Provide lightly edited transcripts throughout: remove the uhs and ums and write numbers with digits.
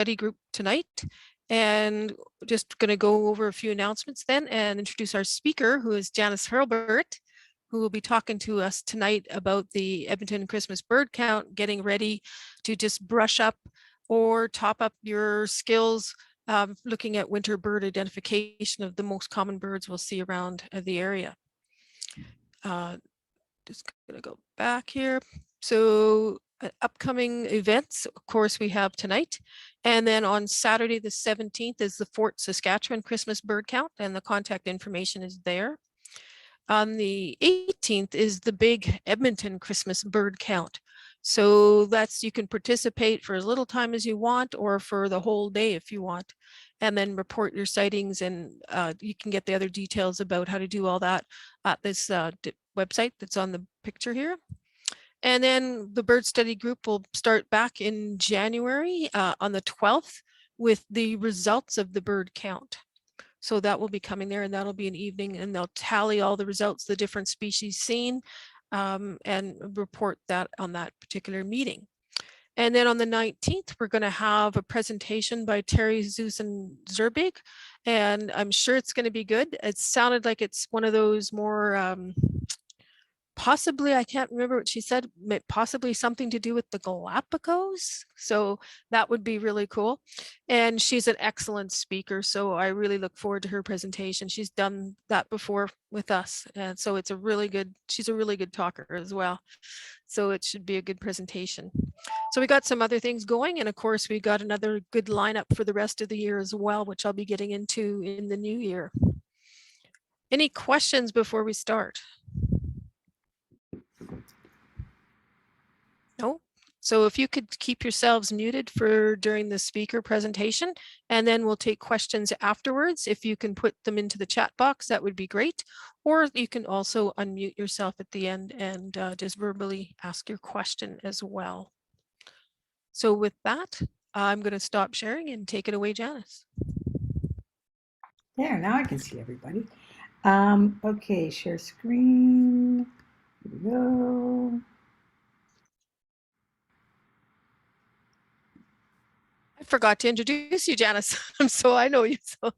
study group tonight. And just going to go over a few announcements then and introduce our speaker, who is Janice Hurlburt, who will be talking to us tonight about the Edmonton Christmas bird count, getting ready to just brush up or top up your skills looking at winter bird identification of the most common birds we'll see around the area. Just gonna go back here. So upcoming events, of course, we have tonight. And then on Saturday, the 17th is the Fort Saskatchewan Christmas bird count, and the contact information is there. On the 18th is the big Edmonton Christmas bird count. So that's, you can participate for as little time as you want or for the whole day if you want, and then report your sightings, and you can get the other details about how to do all that at this website that's on the picture here. And then the bird study group will start back in January on the 12th with the results of the bird count. So that will be coming there, and that'll be an evening, and they'll tally all the results, the different species seen, and report that on that particular meeting. And then on the 19th, we're going to have a presentation by Terry Zusen Zerbig, and I'm sure it's going to be good. It sounded like it's one of those more possibly, I can't remember what she said, possibly something to do with the Galapagos. So that would be really cool. And she's an excellent speaker, so I really look forward to her presentation. She's done that before with us, and so it's a really good, she's a really good talker as well. So it should be a good presentation. So we got some other things going, and of course we got another good lineup for the rest of the year as well, which I'll be getting into in the new year. Any questions before we start? No? So if you could keep yourselves muted for during the speaker presentation, and then we'll take questions afterwards. If you can put them into the chat box, that would be great. Or you can also unmute yourself at the end and just verbally ask your question as well. So with that, I'm going to stop sharing and take it away, Janice. There, now I can see everybody. Okay, share screen. Here we go. I forgot to introduce you, Janice. So I know you. So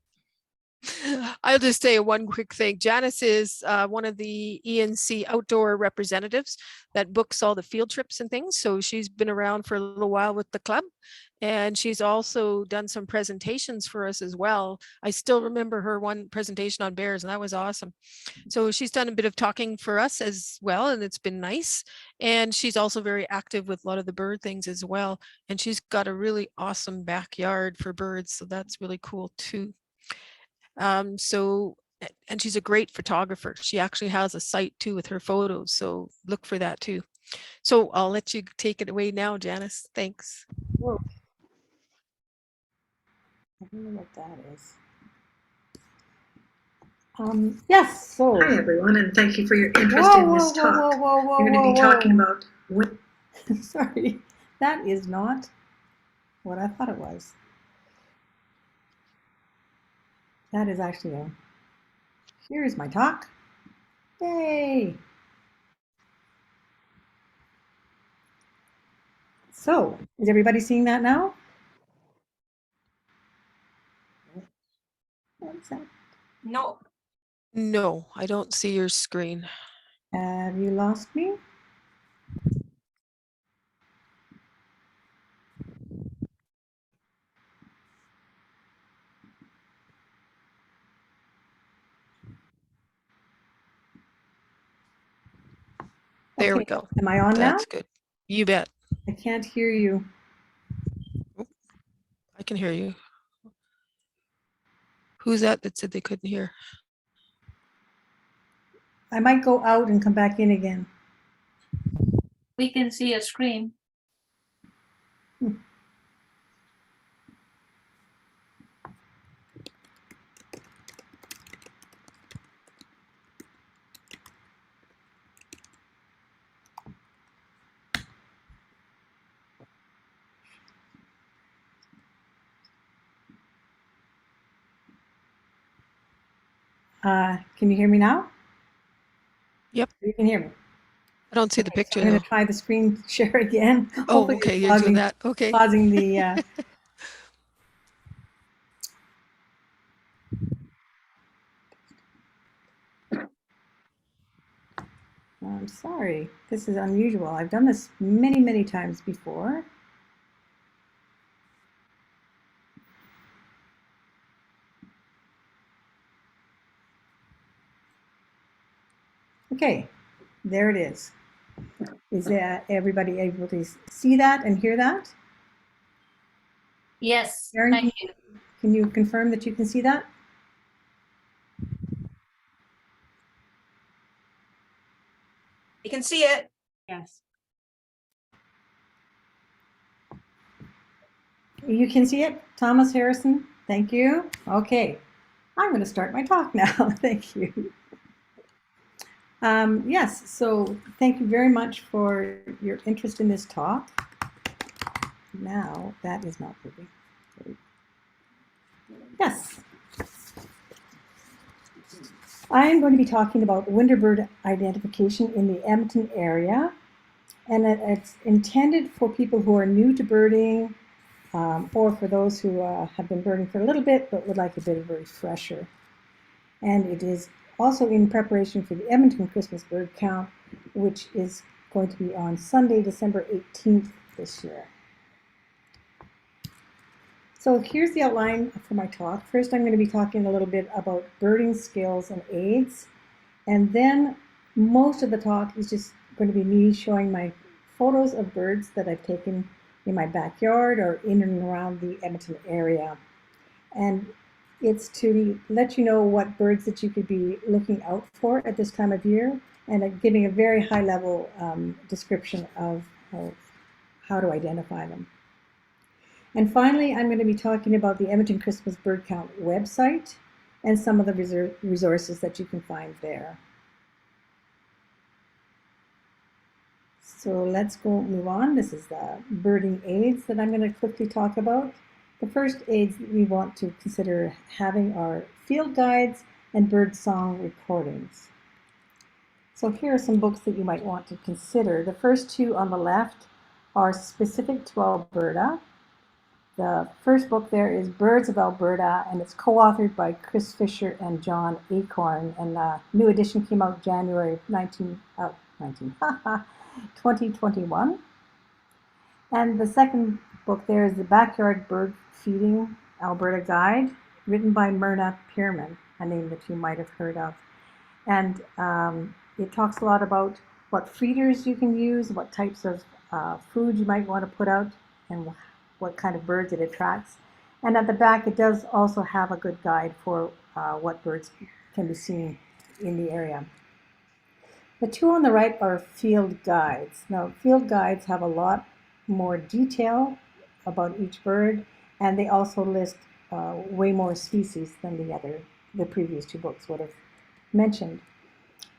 I'll just say one quick thing. Janice is one of the ENC outdoor representatives that books all the field trips and things. So she's been around for a little while with the club, and she's also done some presentations for us as well. I still remember her one presentation on bears, and that was awesome. So she's done a bit of talking for us as well, and it's been nice. And she's also very active with a lot of the bird things as well. And she's got a really awesome backyard for birds. So that's really cool too. And she's a great photographer. She actually has a site too with her photos, so look for that too. So I'll let you take it away now, Janice. Thanks. Whoa. I don't know what that is. Yes, so. Hi everyone, and thank you for your interest in this talk. You're going to be talking about what? Sorry, that is not what I thought it was. That is actually here's my talk. Yay! So, is everybody seeing that now? What's that? No. No, I don't see your screen. Have you lost me? There we go. Am I on now? That's good. You bet. I can't hear you. I can hear you. Who's that said they couldn't hear? I might go out and come back in again. We can see a screen. Can you hear me now? Yep. You can hear me. I don't see the picture. So I'm going to try the screen share again. Oh, okay. You're doing that. Okay. Pausing the I'm sorry. This is unusual. I've done this many, many times before. Okay, there it is. Is everybody able to see that and hear that? Yes, Erin, thank you. can you confirm that you can see that? You can see it. Yes. You can see it, Thomas Harrison. Thank you. Okay, I'm going to start my talk now. Thank you. Yes, so thank you very much for your interest in this talk. Now, that is not moving. Yes. I am going to be talking about winter bird identification in the Edmonton area, and it's intended for people who are new to birding, or for those who have been birding for a little bit but would like a bit of a refresher. And it is also in preparation for the Edmonton Christmas bird count, which is going to be on Sunday, December 18th this year. So here's the outline for my talk. First, I'm going to be talking a little bit about birding skills and aids. And then most of the talk is just going to be me showing my photos of birds that I've taken in my backyard or in and around the Edmonton area. And it's to let you know what birds that you could be looking out for at this time of year, and giving a very high level description of how to identify them. And finally, I'm going to be talking about the Edmonton Christmas Bird Count website and some of the resources that you can find there. So let's move on. This is the birding aids that I'm going to quickly talk about. The first aids that we want to consider having are field guides and bird song recordings. So here are some books that you might want to consider. The first two on the left are specific to Alberta. The first book there is Birds of Alberta, and it's co-authored by Chris Fisher and John Acorn, and the new edition came out January 2021. And the second book there is the Backyard Bird Feeding Alberta Guide, written by Myrna Pearman, a name that you might have heard of. And it talks a lot about what feeders you can use, what types of food you might want to put out, and what kind of birds it attracts. And at the back, it does also have a good guide for what birds can be seen in the area. The two on the right are field guides. Now, field guides have a lot more detail about each bird, and they also list way more species than the previous two books would have mentioned.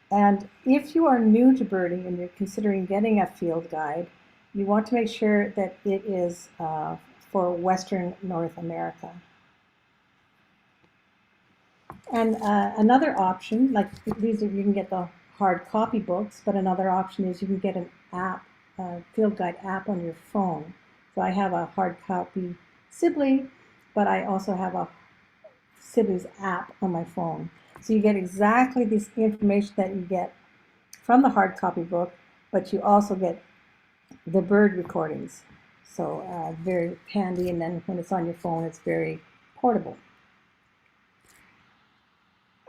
And if you are new to birding and you're considering getting a field guide, you want to make sure that it is for Western North America. And another option, like these are, you can get the hard copy books, but another option is you can get an app, a field guide app on your phone. So I have a hard copy Sibley, but I also have a Sibley's app on my phone. So you get exactly this information that you get from the hard copy book, but you also get the bird recordings. So very handy, and then when it's on your phone, it's very portable.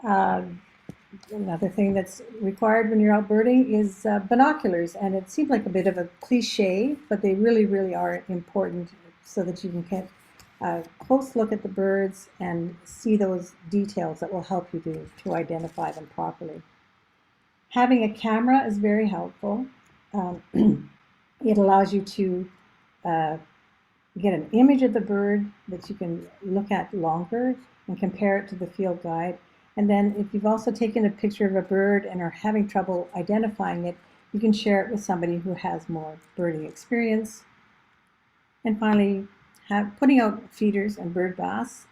Another thing that's required when you're out birding is binoculars, and it seems like a bit of a cliche, but they really, really are important so that you can get a close look at the birds and see those details that will help you to identify them properly. Having a camera is very helpful. It allows you to get an image of the bird that you can look at longer and compare it to the field guide. And then if you've also taken a picture of a bird and are having trouble identifying it, you can share it with somebody who has more birding experience. And finally, putting out feeders and bird baths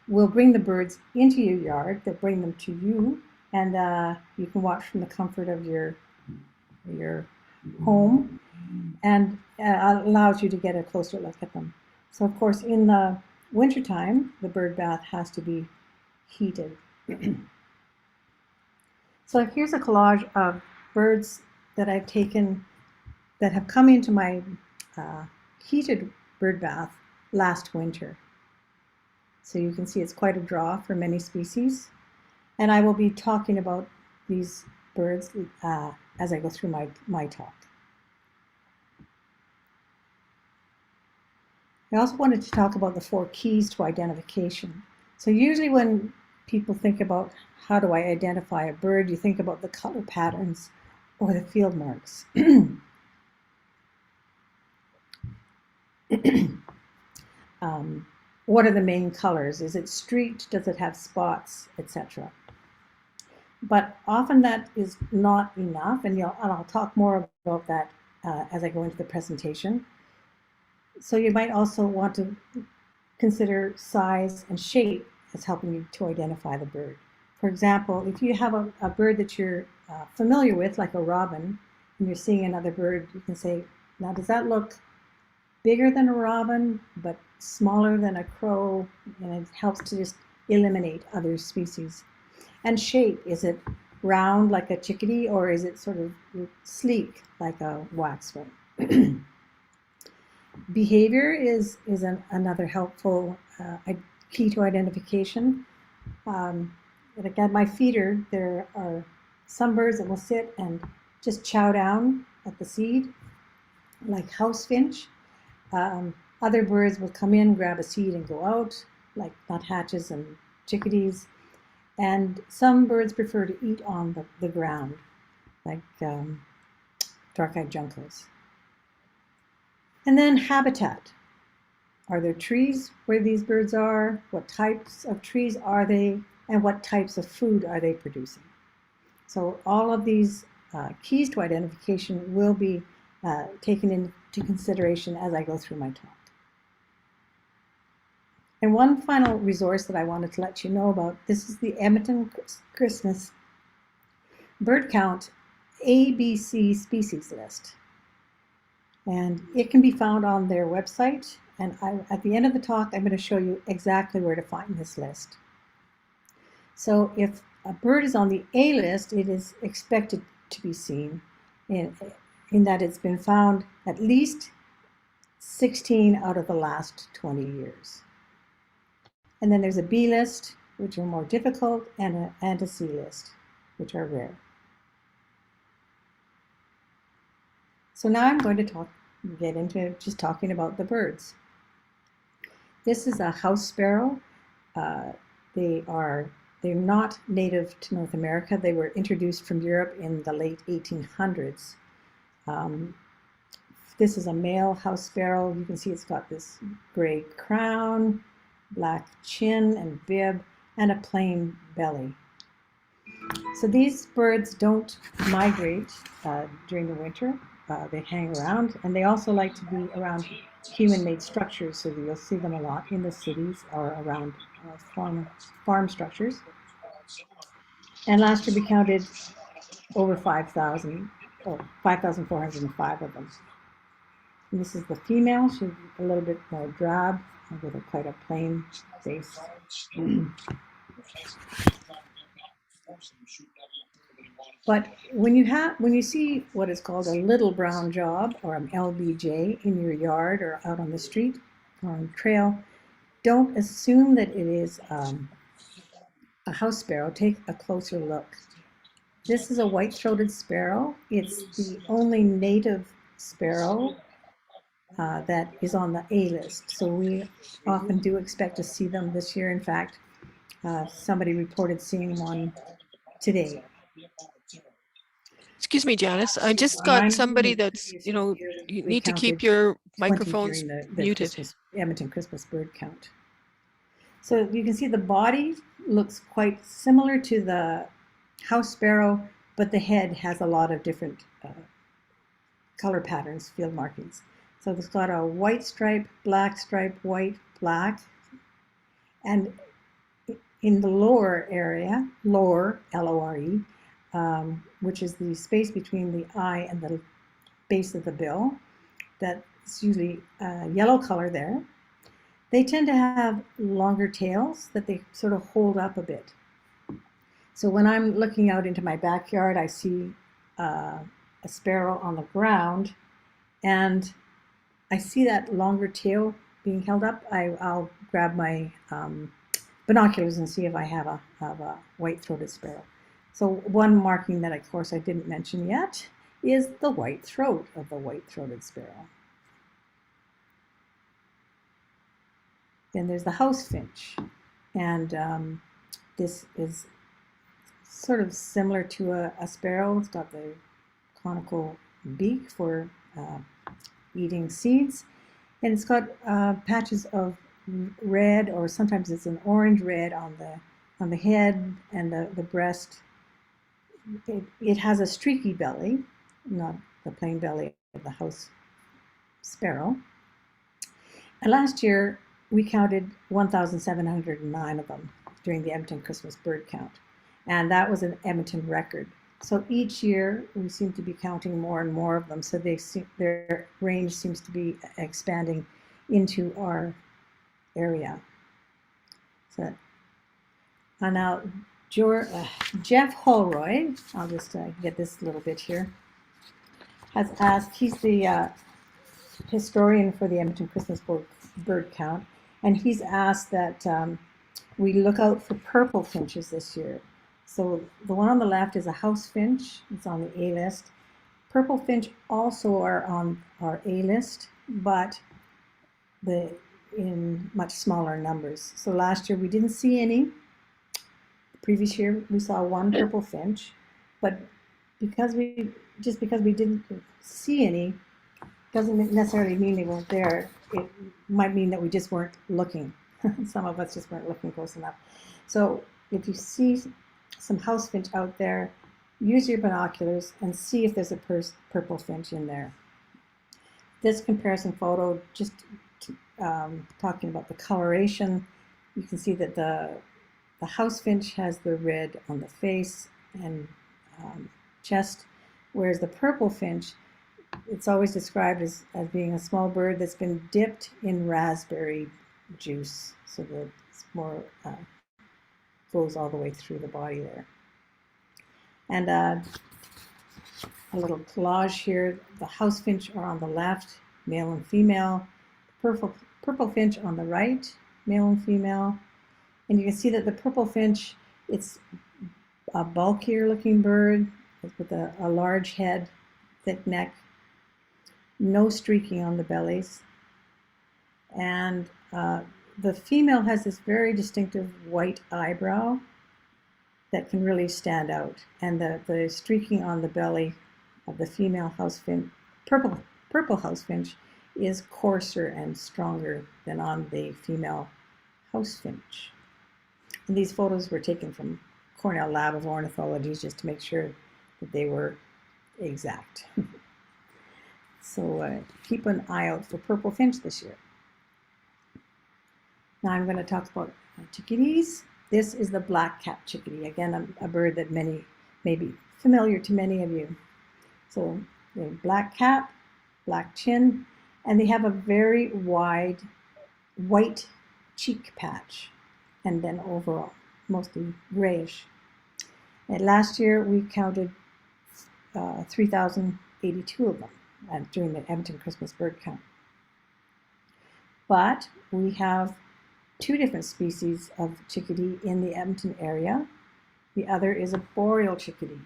will bring the birds into your yard. They'll bring them to you, and you can watch from the comfort of your home, and allows you to get a closer look at them. So of course, in the wintertime, the bird bath has to be heated. So here's a collage of birds that I've taken that have come into my heated bird bath last winter. So you can see it's quite a draw for many species. And I will be talking about these birds as I go through my talk. I also wanted to talk about the 4 keys to identification. So usually when people think about how do I identify a bird, you think about the color patterns or the field marks. What are the main colors? Is it streaked? Does it have spots, etc.? But often that is not enough, and I'll talk more about that as I go into the presentation. So you might also want to consider size and shape as helping you to identify the bird. For example, if you have a bird that you're familiar with, like a robin, and you're seeing another bird, you can say, now does that look bigger than a robin, but smaller than a crow? And it helps to just eliminate other species. And shape, is it round like a chickadee, or is it sort of sleek like a waxwing? Behavior is another helpful key to identification. Like at my feeder, there are some birds that will sit and just chow down at the seed, like house finch. Other birds will come in, grab a seed and go out, like nuthatches and chickadees. And some birds prefer to eat on the ground, like dark-eyed juncos. And then habitat. Are there trees where these birds are? What types of trees are they? And what types of food are they producing? So all of these keys to identification will be taken into consideration as I go through my talk. And one final resource that I wanted to let you know about, this is the Edmonton Christmas Bird Count ABC species list. And it can be found on their website. And at the end of the talk, I'm going to show you exactly where to find this list. So if a bird is on the A list, it is expected to be seen in that it's been found at least 16 out of the last 20 years. And then there's a B list, which are more difficult, and a C list, which are rare. So now I'm going to get into just talking about the birds. This is a house sparrow. They're not native to North America. They were introduced from Europe in the late 1800s. This is a male house sparrow. You can see it's got this gray crown, black chin and bib, and a plain belly. So these birds don't migrate during the winter. They hang around, and they also like to be around human-made structures, so you'll see them a lot in the cities or around farm structures. And last year we counted over 5,000, or 5,405 of them. And this is the female. She's a little bit more drab with quite a plain face. But when you see what is called a little brown job or an LBJ in your yard or out on the street or on trail, don't assume that it is a house sparrow. Take a closer look. This is a white-throated sparrow. It's the only native sparrow that is on the A list. So we often do expect to see them this year. In fact, somebody reported seeing one today. Excuse me, Janice. I just got somebody that's, you need to keep your microphones muted. Edmonton Christmas bird count. So you can see the body looks quite similar to the house sparrow, but the head has a lot of different color patterns, field markings. So it's got a white stripe, white, black, and in the lower area, L-O-R-E, which is the space between the eye and the base of the bill, that's usually yellow color there. They tend to have longer tails that they sort of hold up a bit. So when I'm looking out into my backyard, I see a sparrow on the ground, and I see that longer tail being held up. I'll grab my binoculars and see if I have a white-throated sparrow. So one marking that, of course, I didn't mention yet is the white throat of the white-throated sparrow. Then there's the house finch, and this is sort of similar to a sparrow. It's got the conical beak for eating seeds, and it's got patches of red, or sometimes it's an orange red on the head and the breast. It has a streaky belly, not the plain belly of the house sparrow. And last year we counted 1,709 of them during the Edmonton Christmas bird count, and that was an Edmonton record. So each year we seem to be counting more and more of them, so their range seems to be expanding into our area. So now Jeff Holroyd, I'll just get this little bit here, has asked, he's the historian for the Edmonton Christmas bird count, and he's asked that we look out for purple finches this year. So the one on the left is a house finch. It's on the A list. Purple finch also are on our A list, but in much smaller numbers. So last year we didn't see any. The previous year we saw one purple finch, but because we didn't see any doesn't necessarily mean they weren't there. It might mean that we just weren't looking. Some of us just weren't looking close enough. So if you see some house finch out there, use your binoculars and see if there's a purple finch in there. This comparison photo, just talking about the coloration, you can see that the house finch has the red on the face and chest, whereas the purple finch, it's always described as being a small bird that's been dipped in raspberry juice, so that it's more goes all the way through the body there. And a little collage here. The house finch are on the left, male and female. Purple finch on the right, male and female. And you can see that the purple finch, it's a bulkier looking bird with a large head, thick neck, no streaking on the bellies. And the female has this very distinctive white eyebrow that can really stand out. And the streaking on the belly of the female house finch, purple house finch, is coarser and stronger than on the female house finch. And these photos were taken from Cornell Lab of Ornithology just to make sure that they were exact. So keep an eye out for purple finch this year. Now I'm going to talk about chickadees. This is the black-capped chickadee. Again, a bird that may be familiar to many of you. So they have black cap, black chin, and they have a very wide white cheek patch, and then overall mostly grayish. And last year we counted 3,082 of them during the Edmonton Christmas bird count. But we have two different species of chickadee in the Edmonton area. The other is a boreal chickadee,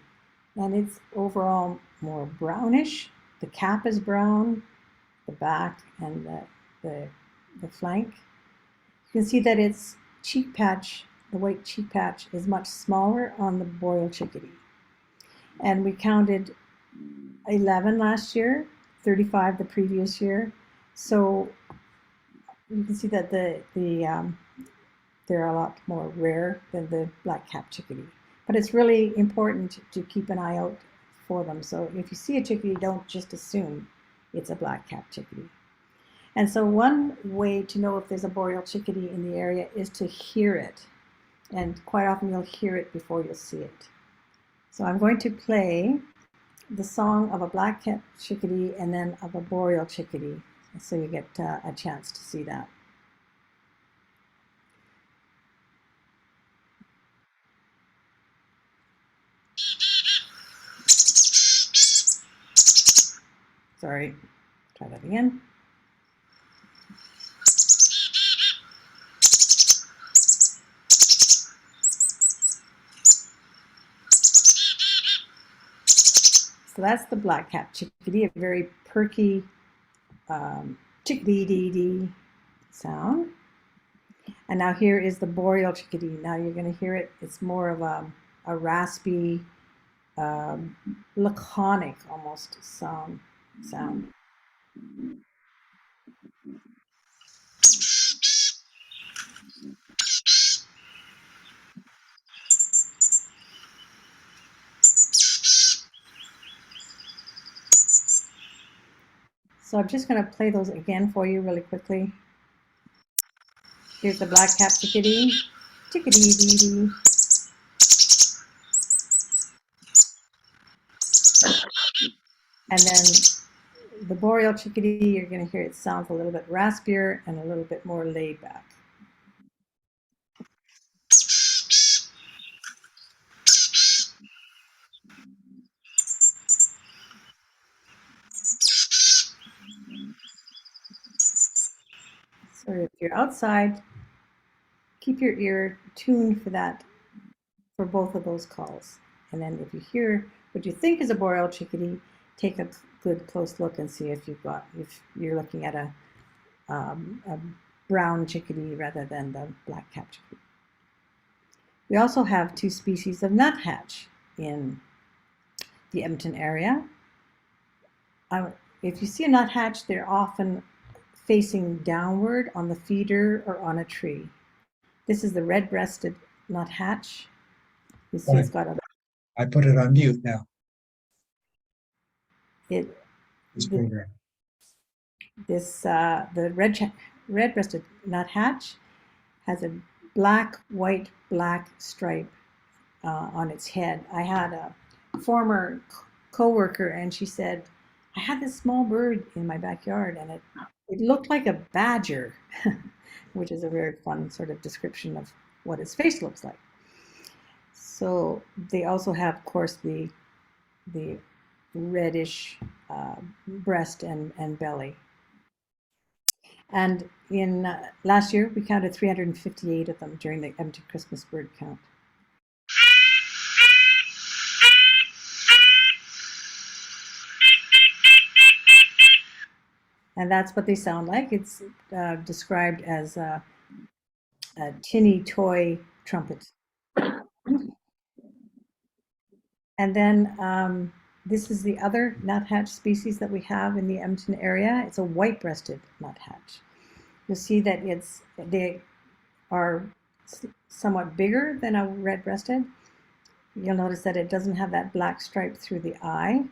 and it's overall more brownish. The cap is brown, the back and the flank. You can see that its cheek patch, the white cheek patch, is much smaller on the boreal chickadee. And we counted 11 last year, 35 the previous year. So you can see that they're a lot more rare than the black-capped chickadee. But it's really important to keep an eye out for them. So if you see a chickadee, don't just assume it's a black-capped chickadee. And so one way to know if there's a boreal chickadee in the area is to hear it. And quite often you'll hear it before you'll see it. So I'm going to play the song of a black-capped chickadee and then of a boreal chickadee, so you get a chance to see that. Sorry, try that again. So that's the black-capped chickadee, a very perky chickadee-dee-dee sound. And now here is the boreal chickadee. Now you're going to hear it. It's more of a raspy, laconic almost sound. So I'm just going to play those again for you really quickly. Here's the black-capped chickadee, chickadee-dee-dee. And then the boreal chickadee, you're going to hear it sounds a little bit raspier and a little bit more laid back. So if you're outside, keep your ear tuned for that, for both of those calls. And then if you hear what you think is a boreal chickadee, take a good close look and see if you're looking at a brown chickadee rather than the black-capped chickadee. We also have 2 species of nuthatch in the Edmonton area. If you see a nuthatch, they're often facing downward on the feeder or on a tree. This is the red-breasted nuthatch. You see it's got a... I put it on mute now. The red-breasted nuthatch has a black, white, black stripe on its head. I had a former co-worker and she said, I had this small bird in my backyard and it looked like a badger, which is a very fun sort of description of what its face looks like. So they also have, of course, the reddish breast and belly. And in last year, we counted 358 of them during the Edmonton Christmas bird count. And that's what they sound like. It's described as a tinny toy trumpet. And then this is the other nuthatch species that we have in the Edmonton area. It's a white-breasted nuthatch. You'll see that they are somewhat bigger than a red-breasted. You'll notice that it doesn't have that black stripe through the eye.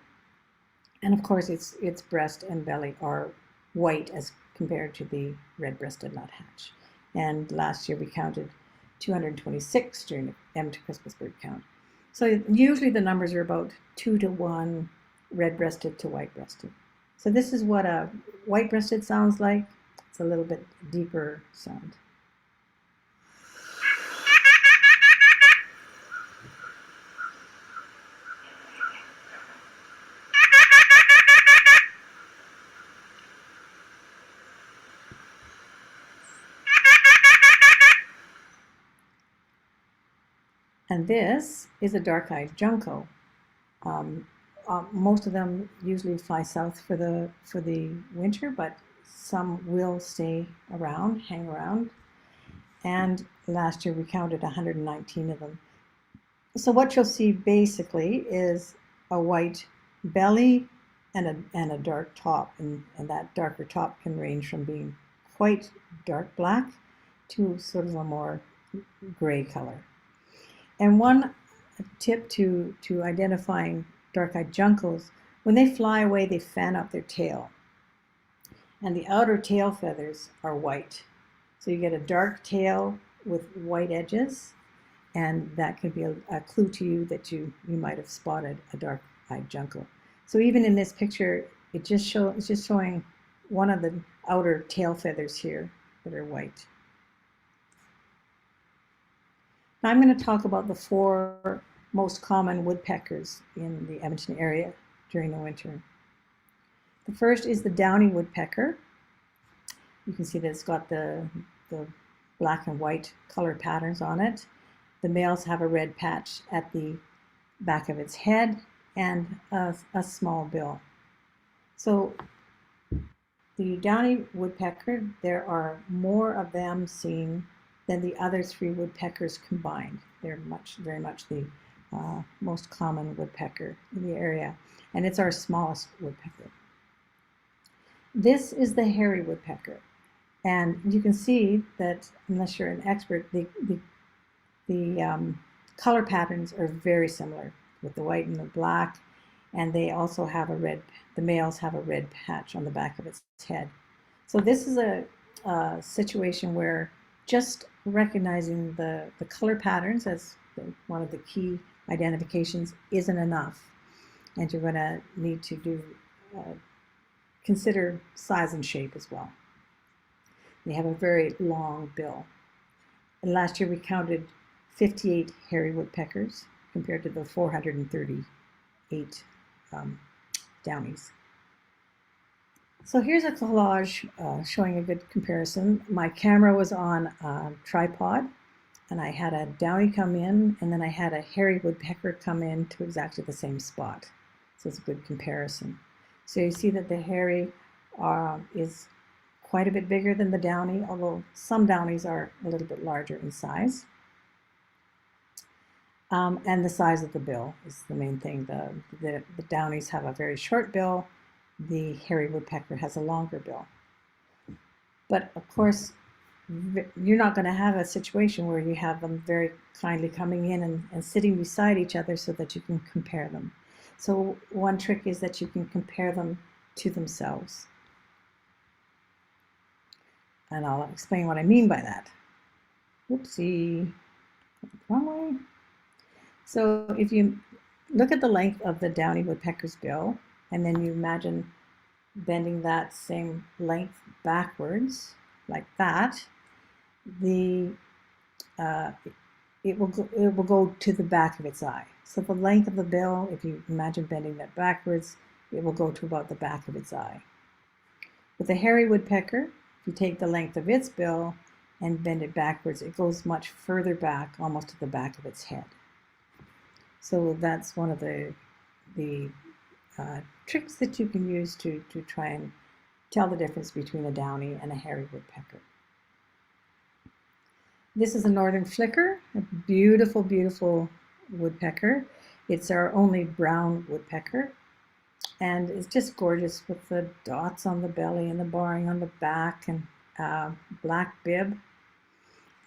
And of course, its breast and belly are white as compared to the red-breasted nuthatch. And last year we counted 226 during the Edmonton Christmas bird count. So usually the numbers are about 2 to 1 red-breasted to white-breasted. So this is what a white-breasted sounds like. It's a little bit deeper sound. And this is a dark-eyed junco. Most of them usually fly south for the winter, but some will stay around, hang around. And last year we counted 119 of them. So what you'll see basically is a white belly and a dark top, and that darker top can range from being quite dark black to sort of a more gray color. And one tip to identifying dark-eyed juncos, when they fly away, they fan up their tail. And the outer tail feathers are white. So you get a dark tail with white edges, and that can be a clue to you that you might have spotted a dark-eyed junco. So even in this picture, it's just showing one of the outer tail feathers here that are white. Now I'm going to talk about the 4 most common woodpeckers in the Edmonton area during the winter. The first is the downy woodpecker. You can see that it's got the black and white color patterns on it. The males have a red patch at the back of its head and a small bill. So the downy woodpecker, there are more of them seen than the other three woodpeckers combined. They're very much the most common woodpecker in the area, and it's our smallest woodpecker. This is the hairy woodpecker, and you can see that unless you're an expert, the color patterns are very similar with the white and the black, and they also have the males have a red patch on the back of its head. So this is a situation where just recognizing the color patterns as one of the key identifications isn't enough, and you're going to need to consider size and shape as well. They have a very long bill. And last year we counted 58 hairy woodpeckers compared to the 438 downies. So here's a collage showing a good comparison. My camera was on a tripod, and I had a downy come in, and then I had a hairy woodpecker come in to exactly the same spot. So it's a good comparison. So you see that the hairy is quite a bit bigger than the downy, although some downies are a little bit larger in size. And the size of the bill is the main thing. The downies have a very short bill. The hairy woodpecker has a longer bill. But of course, you're not going to have a situation where you have them very kindly coming in and sitting beside each other so that you can compare them. So one trick is that you can compare them to themselves. And I'll explain what I mean by that. Whoopsie, wrong way. So if you look at the length of the downy woodpecker's bill, and then you imagine bending that same length backwards, like that, it will go to the back of its eye. So the length of the bill, if you imagine bending that backwards, it will go to about the back of its eye. With the hairy woodpecker, if you take the length of its bill and bend it backwards, it goes much further back, almost to the back of its head. So that's one of the tricks that you can use to try and tell the difference between a downy and a hairy woodpecker. This is a northern flicker, a beautiful, beautiful woodpecker. It's our only brown woodpecker, and it's just gorgeous with the dots on the belly and the barring on the back and black bib.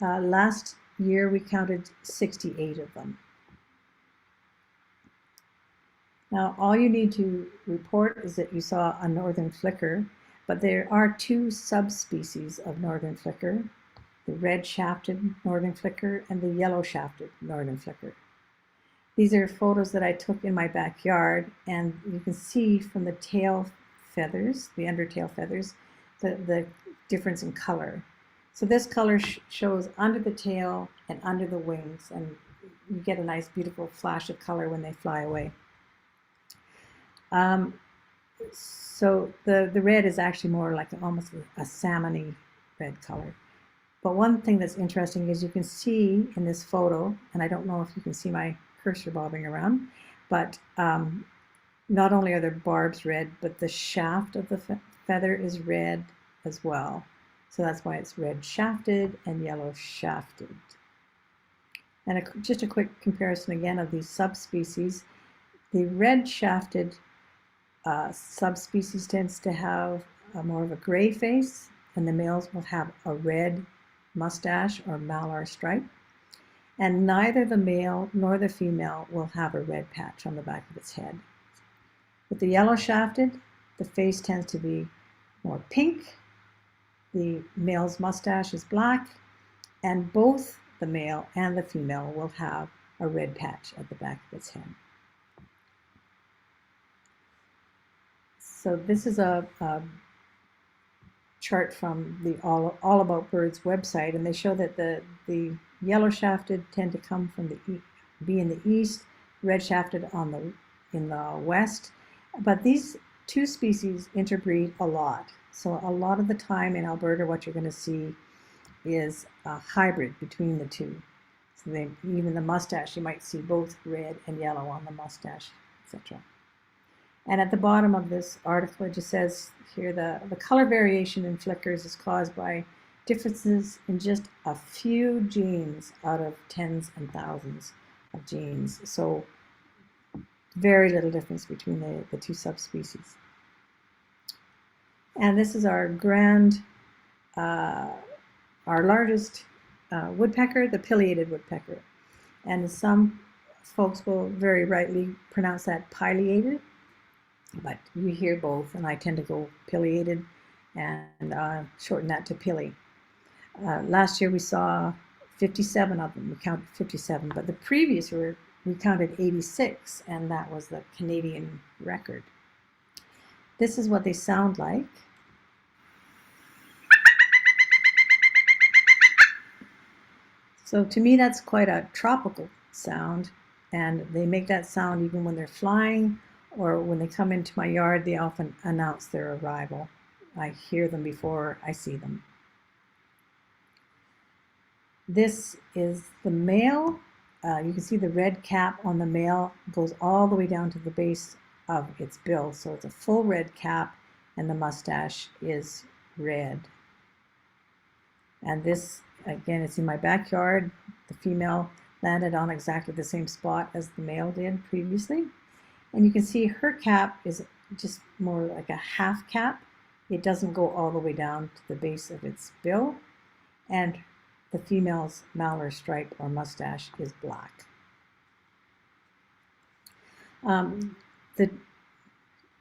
Last year we counted 68 of them. Now, all you need to report is that you saw a northern flicker, but there are two subspecies of northern flicker, the red-shafted northern flicker and the yellow-shafted northern flicker. These are photos that I took in my backyard, and you can see from the tail feathers, the undertail feathers, the difference in color. So this color shows under the tail and under the wings, and you get a nice, beautiful flash of color when they fly away. So the red is actually more like almost a salmony red color. But one thing that's interesting is you can see in this photo, and I don't know if you can see my cursor bobbing around, but not only are the barbs red, but the shaft of the feather is red as well. So that's why it's red shafted and yellow shafted. And just a quick comparison again of these subspecies. The red shafted subspecies tends to have more of a gray face, and the males will have a red mustache or malar stripe, and neither the male nor the female will have a red patch on the back of its head. With the yellow shafted, the face tends to be more pink, the male's mustache is black, and both the male and the female will have a red patch at the back of its head. So this is a chart from the All About Birds website, and they show that the yellow shafted tend to come from be in the east, red shafted in the west. But these two species interbreed a lot. So a lot of the time in Alberta, what you're going to see is a hybrid between the two. So even the mustache, you might see both red and yellow on the mustache, etc. And at the bottom of this article, it just says here the color variation in flickers is caused by differences in just a few genes out of tens and thousands of genes. So very little difference between the two subspecies. And this is our largest woodpecker, the pileated woodpecker. And some folks will very rightly pronounce that pileated, but you hear both, and I tend to go pileated and shorten that to pili. Last year we saw 57 of them. We counted 57, but the previous year we counted 86, and that was the Canadian record. This is what they sound like. So to me, that's quite a tropical sound, and they make that sound even when they're flying, or when they come into my yard, they often announce their arrival. I hear them before I see them. This is the male. You can see the red cap on the male goes all the way down to the base of its bill. So it's a full red cap, and the mustache is red. And this, again, it's in my backyard. The female landed on exactly the same spot as the male did previously. And you can see her cap is just more like a half cap. It doesn't go all the way down to the base of its bill. And the female's malar stripe or mustache is black. The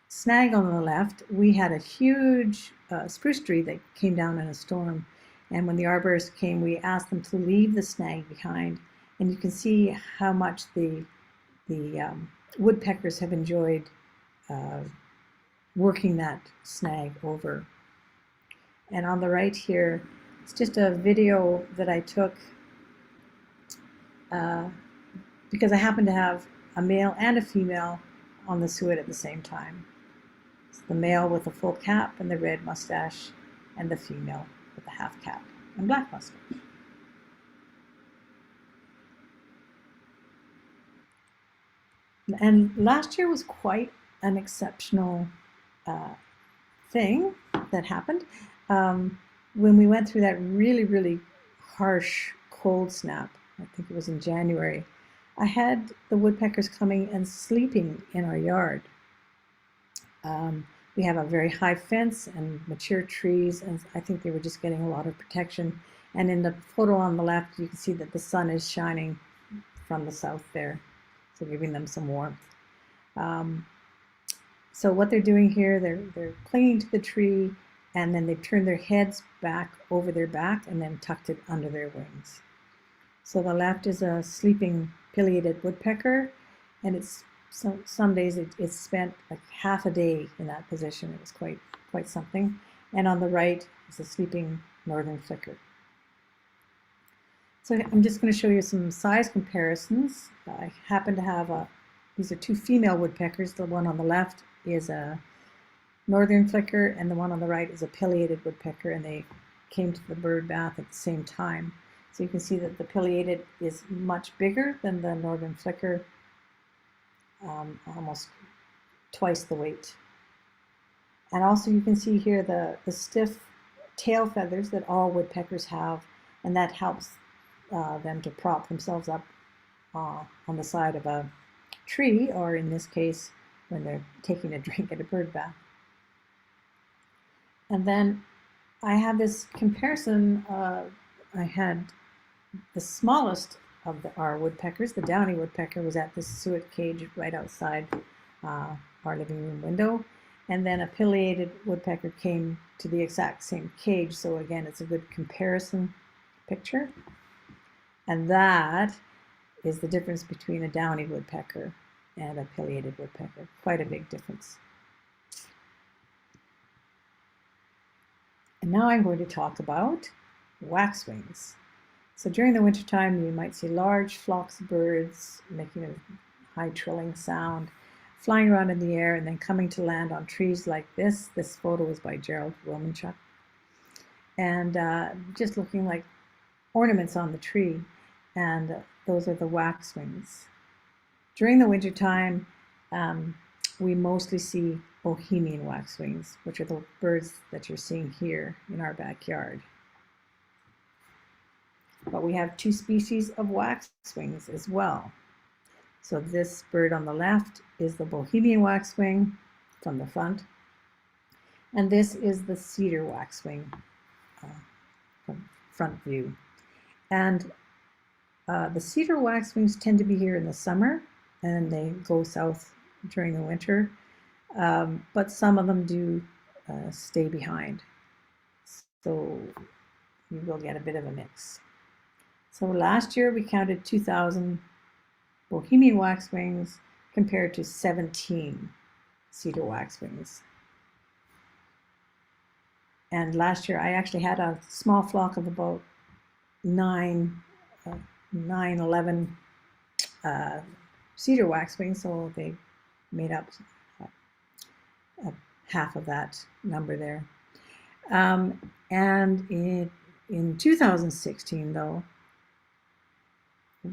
snag on the left, we had a huge spruce tree that came down in a storm. And when the arborists came, we asked them to leave the snag behind. And you can see how much the woodpeckers have enjoyed working that snag over. And on the right here, it's just a video that I took because I happen to have a male and a female on the suet at the same time. It's the male with a full cap and the red mustache, and the female with the half cap and black mustache. And last year was quite an exceptional thing that happened. When we went through that really, really harsh cold snap, I think it was in January, I had the woodpeckers coming and sleeping in our yard. We have a very high fence and mature trees, and I think they were just getting a lot of protection. And in the photo on the left, you can see that the sun is shining from the south there, so giving them some warmth. So what they're doing here, they're clinging to the tree, and then they turn their heads back over their back and then tucked it under their wings. So the left is a sleeping pileated woodpecker, and some days it's spent like half a day in that position. It was quite something. And on the right is a sleeping northern flicker. So I'm just going to show you some size comparisons. I happen to have these are two female woodpeckers. The one on the left is a northern flicker, and the one on the right is a pileated woodpecker, and they came to the bird bath at the same time. So you can see that the pileated is much bigger than the northern flicker, almost twice the weight. And also you can see here the stiff tail feathers that all woodpeckers have, and that helps them to prop themselves up on the side of a tree, or in this case, when they're taking a drink at a bird bath. And then I have this comparison. I had the smallest of our woodpeckers, the downy woodpecker, was at this suet cage right outside our living room window. And then a pileated woodpecker came to the exact same cage. So again, it's a good comparison picture. And that is the difference between a downy woodpecker and a pileated woodpecker. Quite a big difference. And now I'm going to talk about waxwings. So during the wintertime, you might see large flocks of birds making a high trilling sound. flying around in the air and then coming to land on trees like this. This photo is by Gerald Romanchuk. And just looking like ornaments on the tree. And those are the waxwings. During the wintertime, we mostly see Bohemian waxwings, which are the birds that you're seeing here in our backyard. But we have two species of waxwings as well. So this bird on the left is the Bohemian waxwing from the front. And this is the cedar waxwing from front view. And the cedar waxwings tend to be here in the summer and they go south during the winter. But some of them do stay behind. So you will get a bit of a mix. So last year we counted 2,000 Bohemian waxwings compared to 17 cedar waxwings. And last year I actually had a small flock of about 11 cedar waxwings, so they made up half of that number there. And in 2016 though,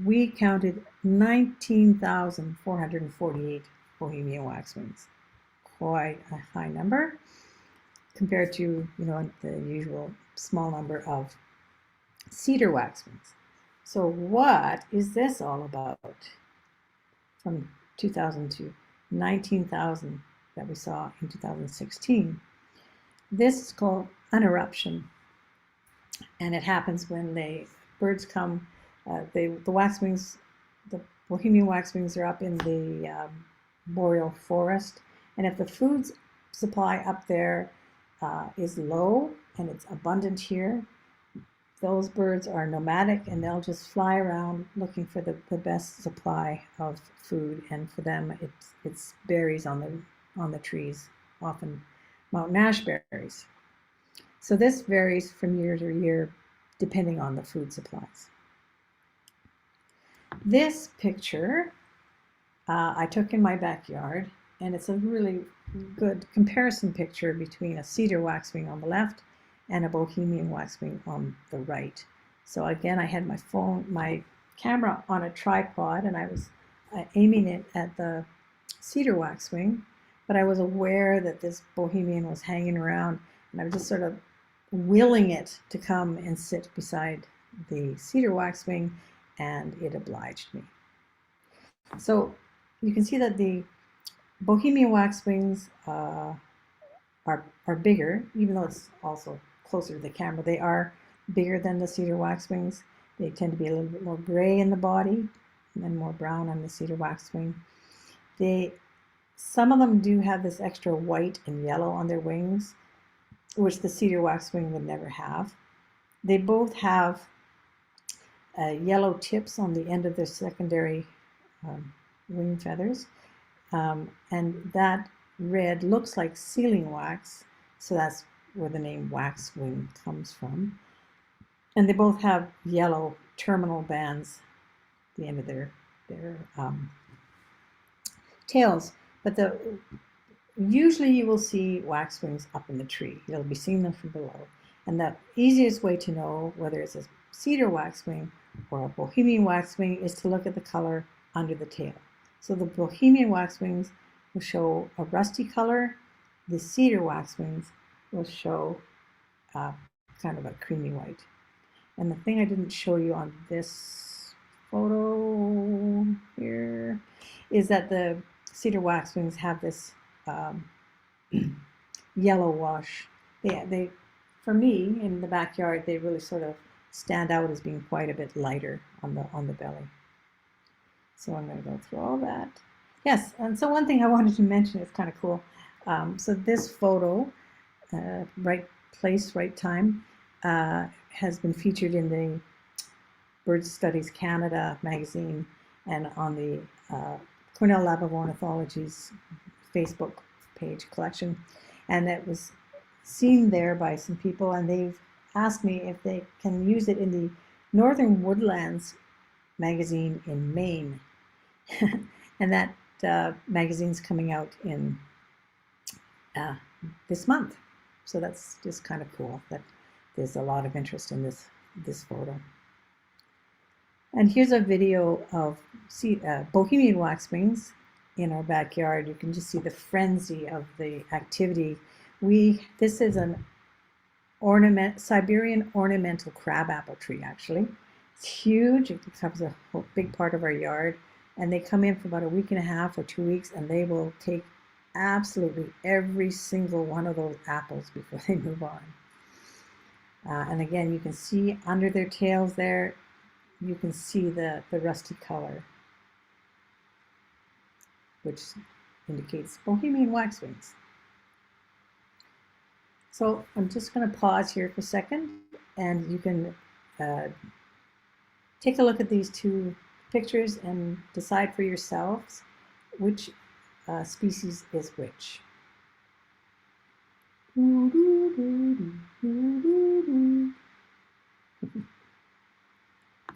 we counted 19,448 Bohemian waxwings. Quite a high number compared to, the usual small number of cedar waxwings. So what is this all about? From 2000 to 19,000 that we saw in 2016. This is called an eruption, and it happens when birds come. The waxwings, the Bohemian waxwings, are up in the boreal forest, and if the food supply up there is low and it's abundant here, those birds are nomadic and they'll just fly around looking for the best supply of food. And for them, it's berries on the trees, often mountain ash berries. So this varies from year to year depending on the food supplies. This picture I took in my backyard, and it's a really good comparison picture between a cedar waxwing on the left and a Bohemian waxwing on the right. So again, I had my camera on a tripod, and I was aiming it at the cedar waxwing, but I was aware that this Bohemian was hanging around, and I was just sort of willing it to come and sit beside the cedar waxwing, and it obliged me. So you can see that the Bohemian waxwings are bigger, even though it's also closer to the camera. They are bigger than the cedar waxwings. They tend to be a little bit more gray in the body and then more brown on the cedar waxwing. Some of them do have this extra white and yellow on their wings, which the cedar waxwing would never have. They both have yellow tips on the end of their secondary wing feathers, and that red looks like sealing wax, so that's where the name waxwing comes from. And they both have yellow terminal bands at the end of their tails. But usually you will see waxwings up in the tree. You'll be seeing them from below. And the easiest way to know whether it's a cedar waxwing or a Bohemian waxwing is to look at the color under the tail. So the Bohemian waxwings will show a rusty color. The cedar waxwings will show kind of a creamy white. And the thing I didn't show you on this photo here is that the cedar waxwings have this yellow wash. They, for me, in the backyard, they really sort of stand out as being quite a bit lighter on the belly. So I'm going to go through all that. Yes, and so one thing I wanted to mention is kind of cool. So this photo, right place, right time, has been featured in the Bird Studies Canada magazine and on the Cornell Lab of Ornithology's Facebook page collection. And it was seen there by some people, and they've asked me if they can use it in the Northern Woodlands magazine in Maine. And that magazine's coming out in this month. So that's just kind of cool that there's a lot of interest in this photo. And here's a video of Bohemian waxwings in our backyard. You can just see the frenzy of the activity. This is an Siberian ornamental crabapple tree, actually. It's huge. It covers a whole big part of our yard. And they come in for about a week and a half or 2 weeks, and they will take absolutely every single one of those apples before they move on. And again, you can see under their tails there, you can see the rusty color, which indicates Bohemian waxwings. So I'm just going to pause here for a second, and you can take a look at these two pictures and decide for yourselves which species is which.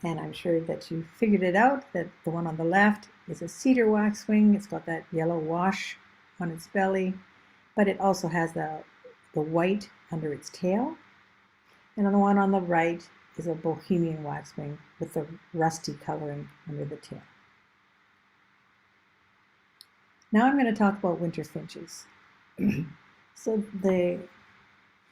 And I'm sure that you figured it out, that the one on the left is a cedar waxwing. It's got that yellow wash on its belly, but it also has the white under its tail. And the one on the right is a Bohemian waxwing with the rusty coloring under the tail. Now I'm going to talk about winter finches. So the